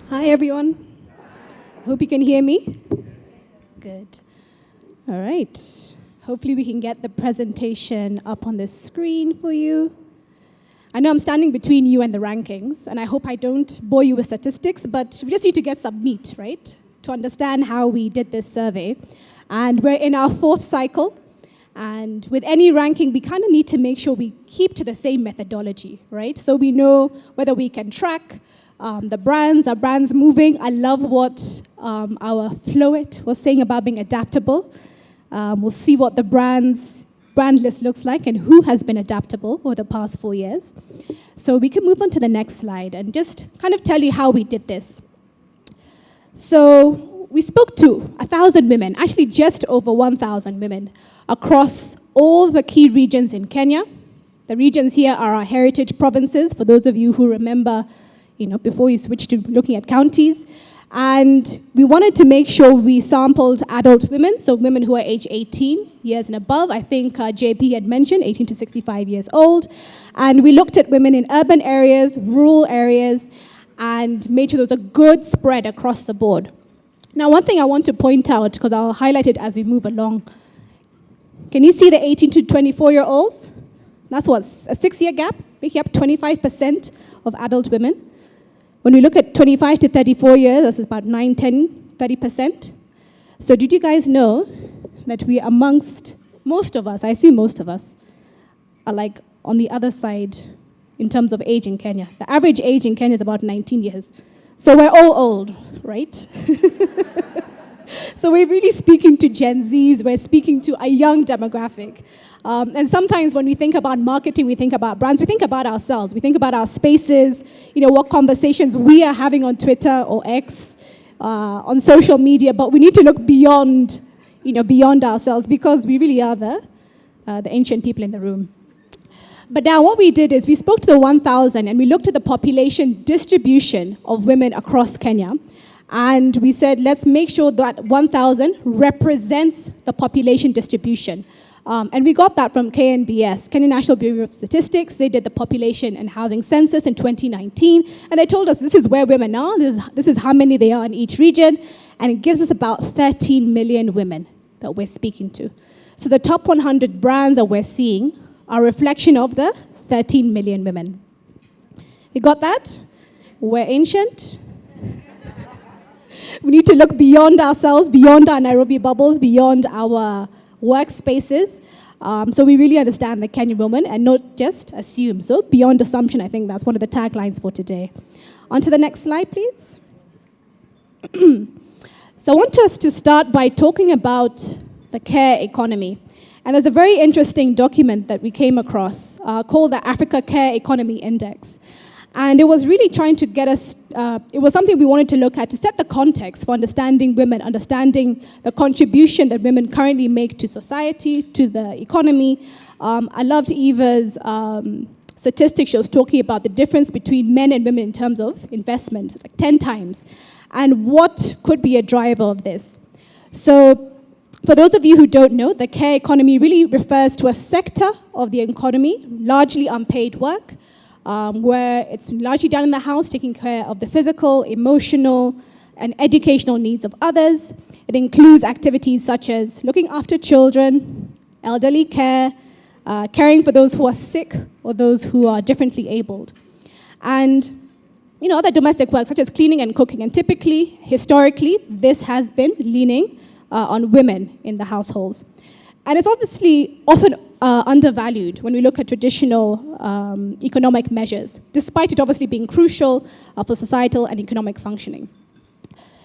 Hi, everyone. Hope you can hear me. Good. All right. Hopefully we can get the presentation up on the screen for you. I know I'm standing between you and the rankings, and I hope I don't bore you with statistics, but we just need to get some meat, right, to understand how we did this survey. And we're in our fourth cycle, and with any ranking, we kind of need to make sure we keep to the same methodology, right? So we know whether we can track the brands, are brands moving. I love what our Floet was saying about being adaptable. We'll see what the brand list looks like and who has been adaptable over the past 4 years. So we can move on to the next slide and just kind of tell you how we did this. So we spoke to 1,000 women, actually just over 1,000 women, across all the key regions in Kenya. The regions here are our heritage provinces, for those of you who remember, before you switched to looking at counties. And we wanted to make sure we sampled adult women, so women who are age 18 years and above. I think JP had mentioned 18 to 65 years old. And we looked at women in urban areas, rural areas, and made sure there was a good spread across the board. Now, one thing I want to point out, because I'll highlight it as we move along. Can you see the 18 to 24-year-olds? That's what, a 6-year gap, making up 25% of adult women. When we look at 25 to 34 years, this is about 9, 10, 30%. So did you guys know that we amongst most of us, I assume most of us, are like on the other side in terms of age in Kenya? The average age in Kenya is about 19 years. So we're all old, right? So we're really speaking to Gen Zs, we're speaking to a young demographic. And sometimes when we think about marketing, we think about brands, we think about ourselves, we think about our spaces, what conversations we are having on Twitter or X, on social media, but we need to look beyond, beyond ourselves, because we really are the ancient people in the room. But now what we did is we spoke to the 1,000 and we looked at the population distribution of women across Kenya. And we said, let's make sure that 1,000 represents the population distribution. And we got that from KNBS, Kenya National Bureau of Statistics. They did the population and housing census in 2019. And they told us this is where women are, this is how many they are in each region. And it gives us about 13 million women that we're speaking to. So the top 100 brands that we're seeing are a reflection of the 13 million women. You got that? We're ancient. We need to look beyond ourselves, beyond our Nairobi bubbles, beyond our workspaces. So we really understand the Kenyan woman and not just assume. So beyond assumption, I think that's one of the taglines for today. On to the next slide, please. So I want us to start by talking about the care economy. And there's a very interesting document that we came across called the Africa Care Economy Index. And it was really trying to get us, it was something we wanted to look at to set the context for understanding women, understanding the contribution that women currently make to society, to the economy. I loved Eva's statistics. She was talking about the difference between men and women in terms of investment, like 10 times, and what could be a driver of this. So for those of you who don't know, the care economy really refers to a sector of the economy, largely unpaid work, where it's largely done in the house, taking care of the physical, emotional, and educational needs of others. It includes activities such as looking after children, elderly care, caring for those who are sick or those who are differently abled. And, other domestic work such as cleaning and cooking. And typically, historically, this has been leaning on women in the households. And it's obviously often undervalued when we look at traditional economic measures, despite it obviously being crucial for societal and economic functioning.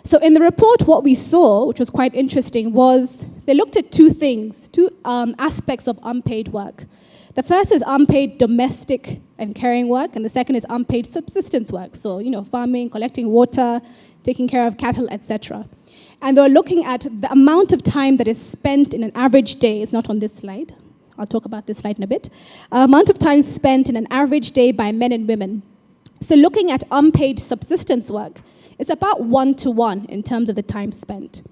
So in the report, what we saw, which was quite interesting, was they looked at two things, two aspects of unpaid work. The first is unpaid domestic and caring work, and the second is unpaid subsistence work. So, farming, collecting water, taking care of cattle, etc. And they were looking at the amount of time that is spent in an average day. It's not on this slide. I'll talk about this slide in a bit. Amount of time spent in an average day by men and women. So looking at unpaid subsistence work, it's about 1-to-1 in terms of the time spent.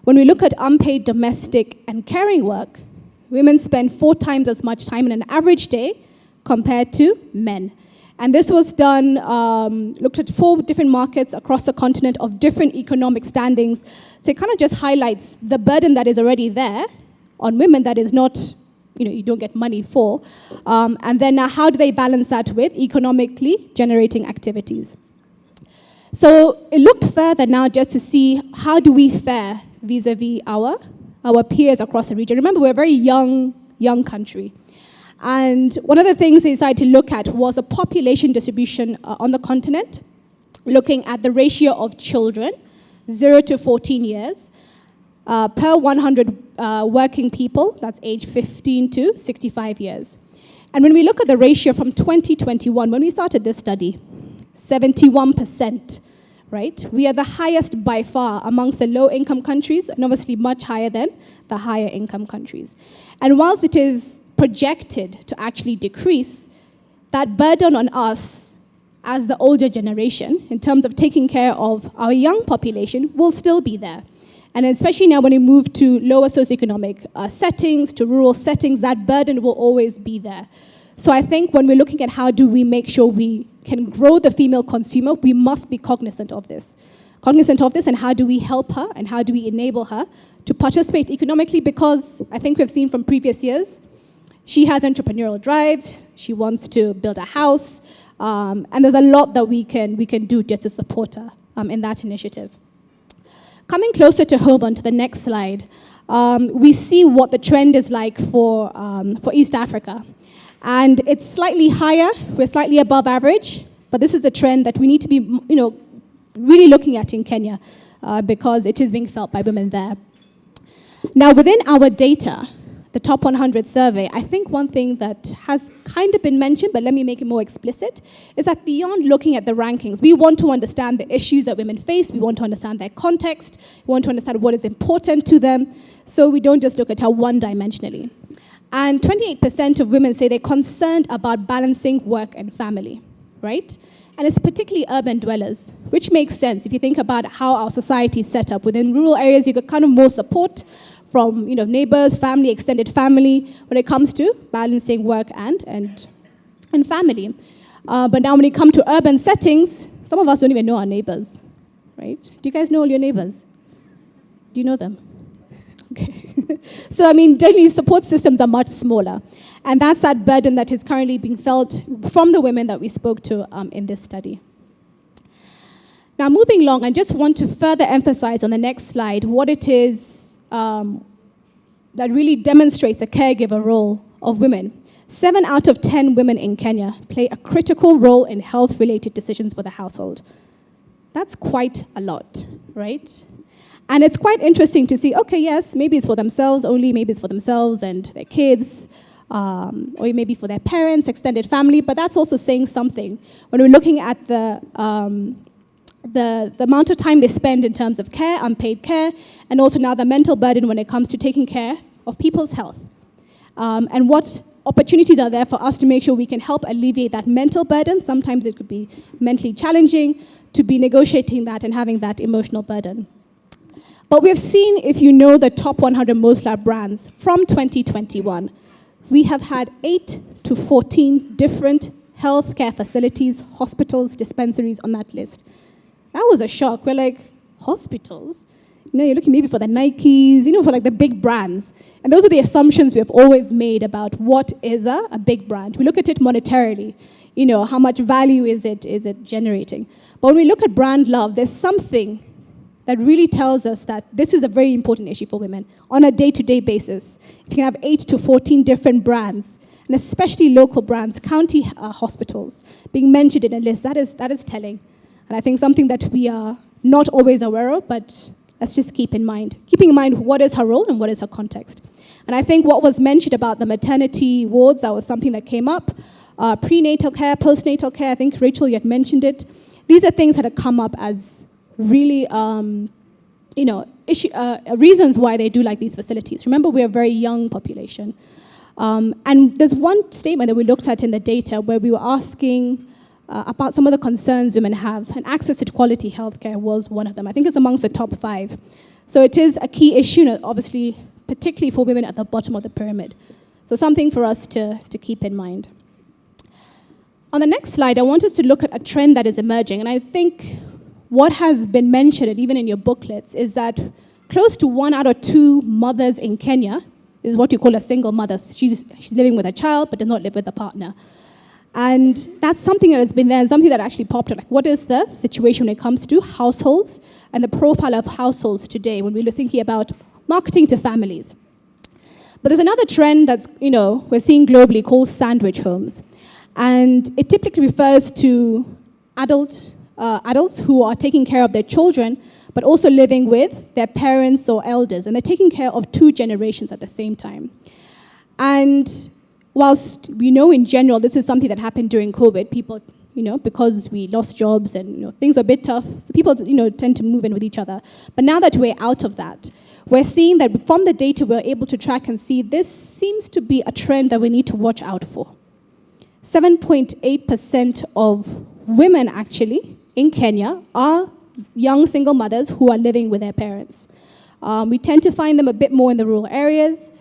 When we look at unpaid domestic and caring work, women spend 4 times as much time in an average day compared to men. And this was done, looked at 4 different markets across the continent of different economic standings. So it kind of just highlights the burden that is already there on women that is not, you don't get money for. And then now how do they balance that with economically generating activities? So it looked further now just to see how do we fare vis-a-vis our peers across the region. Remember, we're a very young country. And one of the things they decided to look at was a population distribution on the continent, looking at the ratio of children, 0 to 14 years, per 100 working people, that's age 15 to 65 years. And when we look at the ratio from 2021, when we started this study, 71%, right? We are the highest by far amongst the low-income countries, and obviously much higher than the higher-income countries. And whilst it is projected to actually decrease, that burden on us as the older generation, in terms of taking care of our young population, will still be there. And especially now when we move to lower socioeconomic settings, to rural settings, that burden will always be there. So I think when we're looking at how do we make sure we can grow the female consumer, we must be cognizant of this. And how do we help her and how do we enable her to participate economically, because I think we've seen from previous years, she has entrepreneurial drives, she wants to build a house, and there's a lot that we can do just to support her in that initiative. Coming closer to home onto the next slide, we see what the trend is like for East Africa. And it's slightly higher, we're slightly above average, but this is a trend that we need to be really looking at in Kenya because it is being felt by women there. Now within our data, the top 100 survey, I think one thing that has kind of been mentioned, but let me make it more explicit, is that beyond looking at the rankings, we want to understand the issues that women face, we want to understand their context, we want to understand what is important to them, so we don't just look at her one-dimensionally. And 28% of women say they're concerned about balancing work and family, right? And it's particularly urban dwellers, which makes sense if you think about how our society is set up. Within rural areas, you get kind of more support from neighbors, family, extended family, when it comes to balancing work and family. But now when you come to urban settings, some of us don't even know our neighbors, right? Do you guys know all your neighbors? Do you know them? Okay. So, generally support systems are much smaller. And that's that burden that is currently being felt from the women that we spoke to in this study. Now, moving along, I just want to further emphasize on the next slide what it is that really demonstrates the caregiver role of women. 7 out of 10 women in Kenya play a critical role in health-related decisions for the household. That's quite a lot, right? And it's quite interesting to see, okay, yes, maybe it's for themselves only, maybe it's for themselves and their kids, or maybe for their parents, extended family, but that's also saying something. When we're looking at the amount of time they spend in terms of care, unpaid care, and also now the mental burden when it comes to taking care of people's health. And what opportunities are there for us to make sure we can help alleviate that mental burden. Sometimes it could be mentally challenging to be negotiating that and having that emotional burden. But we've seen, if you know the top 100 most loved brands from 2021, we have had 8 to 14 different healthcare facilities, hospitals, dispensaries on that list. That was a shock. We're like, hospitals? You're looking maybe for the Nikes, for like the big brands. And those are the assumptions we have always made about what is a big brand. We look at it monetarily. How much value is it generating? But when we look at brand love, there's something that really tells us that this is a very important issue for women on a day-to-day basis. If you can have 8 to 14 different brands, and especially local brands, county hospitals, being mentioned in a list, that is telling. And I think something that we are not always aware of, but let's just keep in mind. Keeping in mind what is her role and what is her context. And I think what was mentioned about the maternity wards, that was something that came up. Prenatal care, postnatal care, I think, Rachel, you had mentioned it. These are things that have come up as really, reasons why they do like these facilities. Remember, we're a very young population. And there's one statement that we looked at in the data where we were asking about some of the concerns women have, and access to quality healthcare was one of them. I think it's amongst the top 5. So it is a key issue, obviously, particularly for women at the bottom of the pyramid. So something for us to keep in mind. On the next slide, I want us to look at a trend that is emerging. And I think what has been mentioned, and even in your booklets, is that close to 1 out of 2 mothers in Kenya is what you call a single mother. She's living with a child, but does not live with a partner. And that's something that has been there, and something that actually popped up. Like, what is the situation when it comes to households and the profile of households today when we're thinking about marketing to families? But there's another trend that's, we're seeing globally called sandwich homes. And it typically refers to adults who are taking care of their children, but also living with their parents or elders. And they're taking care of 2 generations at the same time. And whilst we know in general this is something that happened during COVID, people, because we lost jobs and things are a bit tough, so people, tend to move in with each other. But now that we're out of that, we're seeing that from the data we're able to track and see this seems to be a trend that we need to watch out for. 7.8% of women, actually, in Kenya are young single mothers who are living with their parents. We tend to find them a bit more in the rural areas.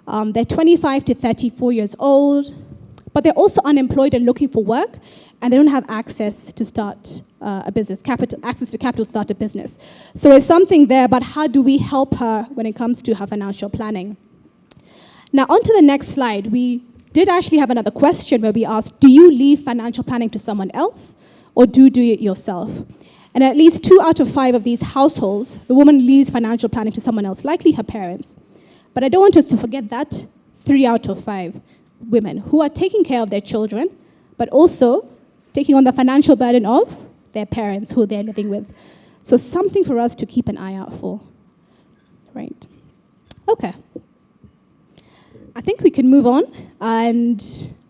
They're 25 to 34 years old, but they're also unemployed and looking for work, and they don't have access to start a business, access to capital to start a business. So there's something there about how do we help her when it comes to her financial planning. Now, on to the next slide. We did actually have another question where we asked, do you leave financial planning to someone else, or do it yourself? And at least 2 out of 5 of these households, the woman leaves financial planning to someone else, likely her parents. But I don't want us to forget that 3 out of 5 women who are taking care of their children, but also taking on the financial burden of their parents who they're living with. So something for us to keep an eye out for. Right. Okay. I think we can move on, and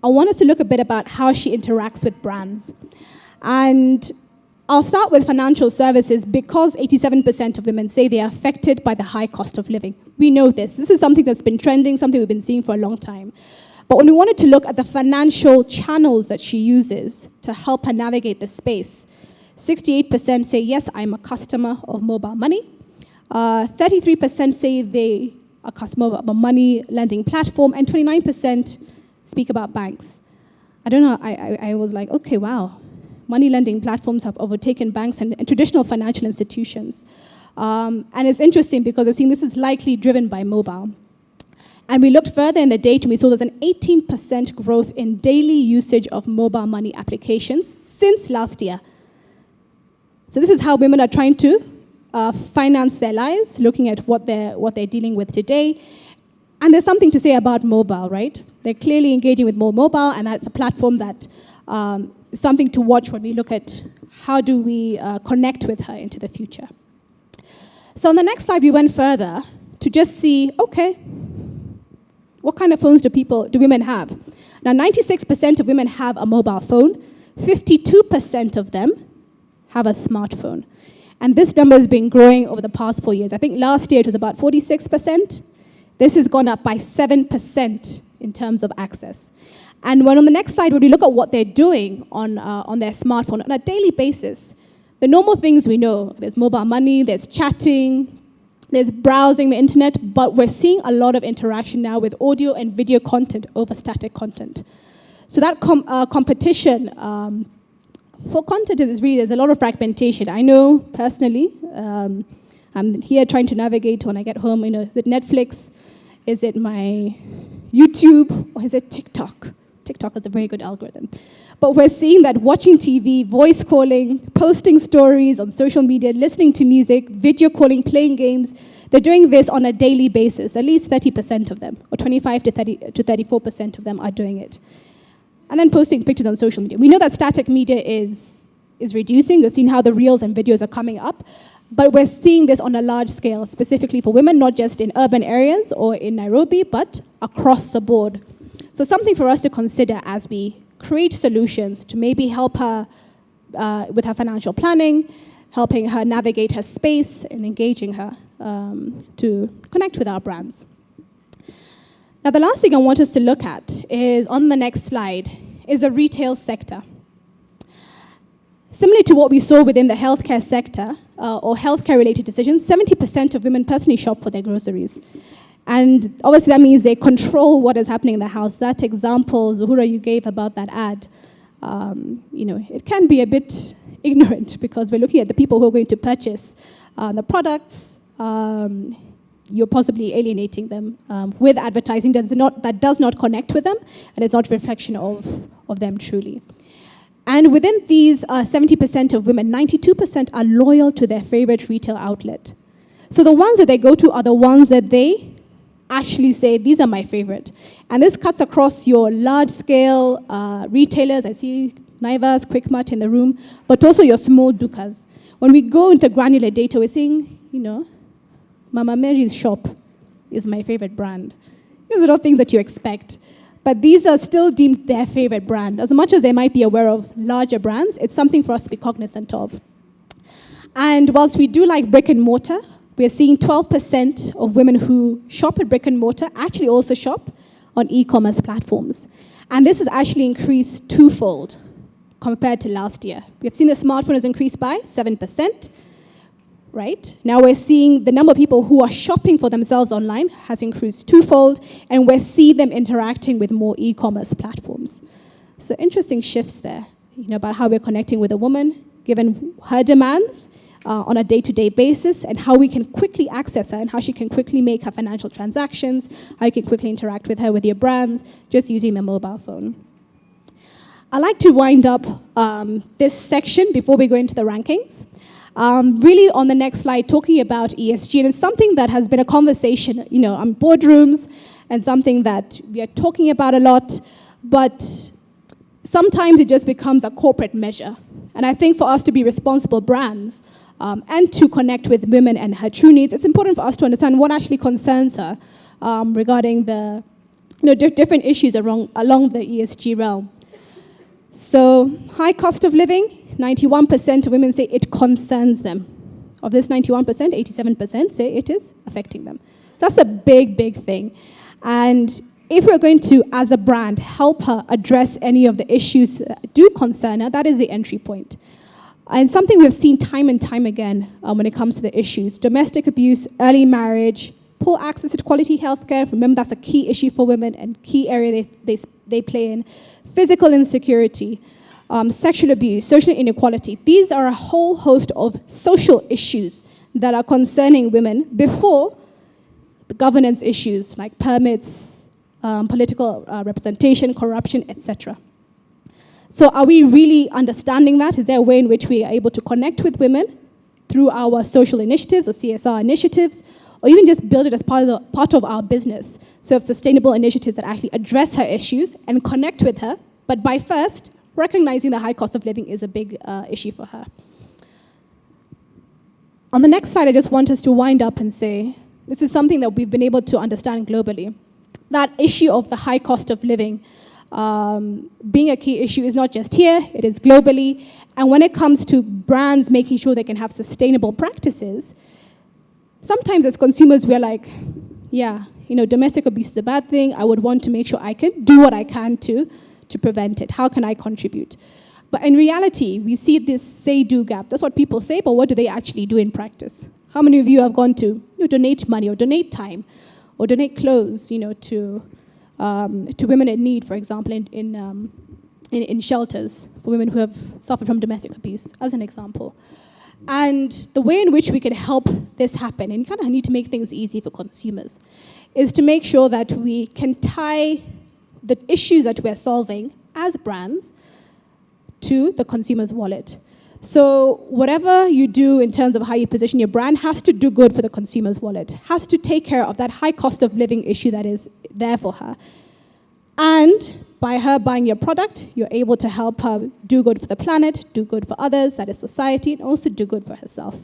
I want us to look a bit about how she interacts with brands. And I'll start with financial services because 87% of women say they are affected by the high cost of living. We know this. This is something that's been trending, something we've been seeing for a long time. But when we wanted to look at the financial channels that she uses to help her navigate the space, 68% say, yes, I'm a customer of mobile money. 33% say they are a customer of a money lending platform, and 29% speak about banks. I don't know, I was like, okay, wow. Money lending platforms have overtaken banks and traditional financial institutions. And it's interesting because I've seen this is likely driven by mobile. And we looked further in the data and we saw there's an 18% growth in daily usage of mobile money applications since last year. So this is how women are trying to finance their lives, looking at what they're dealing with today. And there's something to say about mobile, right? They're clearly engaging with more mobile, and that's a platform that is something to watch when we look at how do we connect with her into the future. So on the next slide, we went further to just see, okay, what kind of phones do women have? Now, 96% of women have a mobile phone. 52% of them have a smartphone. And this number has been growing over the past 4 years. I think last year it was about 46%. This has gone up by 7% in terms of access. And when on the next slide, when we look at what they're doing on their smartphone on a daily basis, the normal things we know, there's mobile money, there's chatting, there's browsing the internet, but we're seeing a lot of interaction now with audio and video content over static content. So that competition for content is really, there's a lot of fragmentation. I know personally, I'm here trying to navigate when I get home, is it Netflix? Is it my YouTube? Or is it TikTok? TikTok has a very good algorithm. But we're seeing that watching TV, voice calling, posting stories on social media, listening to music, video calling, playing games, they're doing this on a daily basis. At least 30% of them, or 25 to 34% of them are doing it. And then posting pictures on social media. We know that static media is reducing. We've seen how the reels and videos are coming up. But we're seeing this on a large scale, specifically for women, not just in urban areas or in Nairobi, but across the board. So something for us to consider as we create solutions to maybe help her with her financial planning, helping her navigate her space, and engaging her to connect with our brands. Now, the last thing I want us to look at is, on the next slide, is the retail sector. Similar to what we saw within the healthcare sector or healthcare-related decisions, 70% of women personally shop for their groceries. And obviously that means they control what is happening in the house. That example, Zuhura, you gave about that ad, it can be a bit ignorant because we're looking at the people who are going to purchase the products. You're possibly alienating them with advertising that does not connect with them and is not a reflection of them truly. And within these 70% of women, 92% are loyal to their favorite retail outlet. So the ones that they go to are the ones that they actually say, these are my favorite. And this cuts across your large-scale retailers. I see Naivas, Quickmart in the room, but also your small dukas. When we go into granular data, we're saying, Mama Mary's shop is my favorite brand. These are not things that you expect. But these are still deemed their favorite brand. As much as they might be aware of larger brands, it's something for us to be cognizant of. And whilst we do like brick and mortar, we're seeing 12% of women who shop at brick and mortar actually also shop on e-commerce platforms. And this has actually increased twofold compared to last year. We have seen the smartphone has increased by 7%. Right? Now we're seeing the number of people who are shopping for themselves online has increased twofold, and we're seeing them interacting with more e-commerce platforms. So interesting shifts there, about how we're connecting with a woman, given her demands on a day-to-day basis, and how we can quickly access her, and how she can quickly make her financial transactions, how you can quickly interact with her with your brands, just using the mobile phone. I'd like to wind up this section before we go into the rankings. Really on the next slide, talking about ESG, and it's something that has been a conversation, on boardrooms, and something that we are talking about a lot, but sometimes it just becomes a corporate measure. And I think for us to be responsible brands and to connect with women and her true needs, it's important for us to understand what actually concerns her regarding the different issues along the ESG realm. So high cost of living, 91% of women say it concerns them. Of this 91%, 87% say it is affecting them. That's a big, big thing. And if we're going to, as a brand, help her address any of the issues that do concern her, that is the entry point. And something we've seen time and time again when it comes to the issues: domestic abuse, early marriage, poor access to quality healthcare. Remember, that's a key issue for women and key area they play in. Physical insecurity, sexual abuse, social inequality. These are a whole host of social issues that are concerning women before the governance issues like permits, political representation, corruption, etc. So are we really understanding that? Is there a way in which we are able to connect with women through our social initiatives or CSR initiatives, or even just build it as part of our business? So have sustainable initiatives that actually address her issues and connect with her, but by first recognizing the high cost of living is a big issue for her. On the next slide, I just want us to wind up and say, this is something that we've been able to understand globally. That issue of the high cost of living being a key issue is not just here, it is globally. And when it comes to brands making sure they can have sustainable practices, sometimes as consumers, we're like, yeah, domestic abuse is a bad thing. I would want to make sure I can do what I can to prevent it. How can I contribute? But in reality, we see this say-do gap. That's what people say, but what do they actually do in practice? How many of you have gone to donate money or donate time or donate clothes, to women in need, for example, in shelters for women who have suffered from domestic abuse, as an example? And the way in which we can help this happen, and you kind of need to make things easy for consumers, is to make sure that we can tie the issues that we're solving as brands to the consumer's wallet. So whatever you do in terms of how you position your brand has to do good for the consumer's wallet, has to take care of that high cost of living issue that is there for her. And by her buying your product, you're able to help her do good for the planet, do good for others, that is society, and also do good for herself.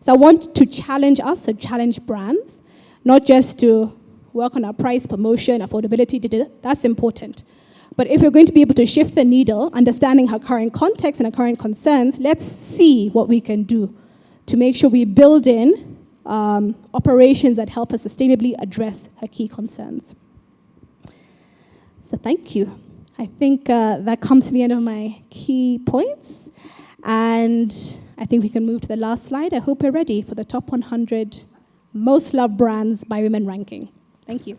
So I want to challenge us, so challenge brands, not just to work on our price, promotion, affordability, that's important. But if we're going to be able to shift the needle, understanding her current context and her current concerns, let's see what we can do to make sure we build in operations that help us sustainably address her key concerns. So thank you. I think that comes to the end of my key points. And I think we can move to the last slide. I hope you're ready for the top 100 most loved brands by women ranking. Thank you.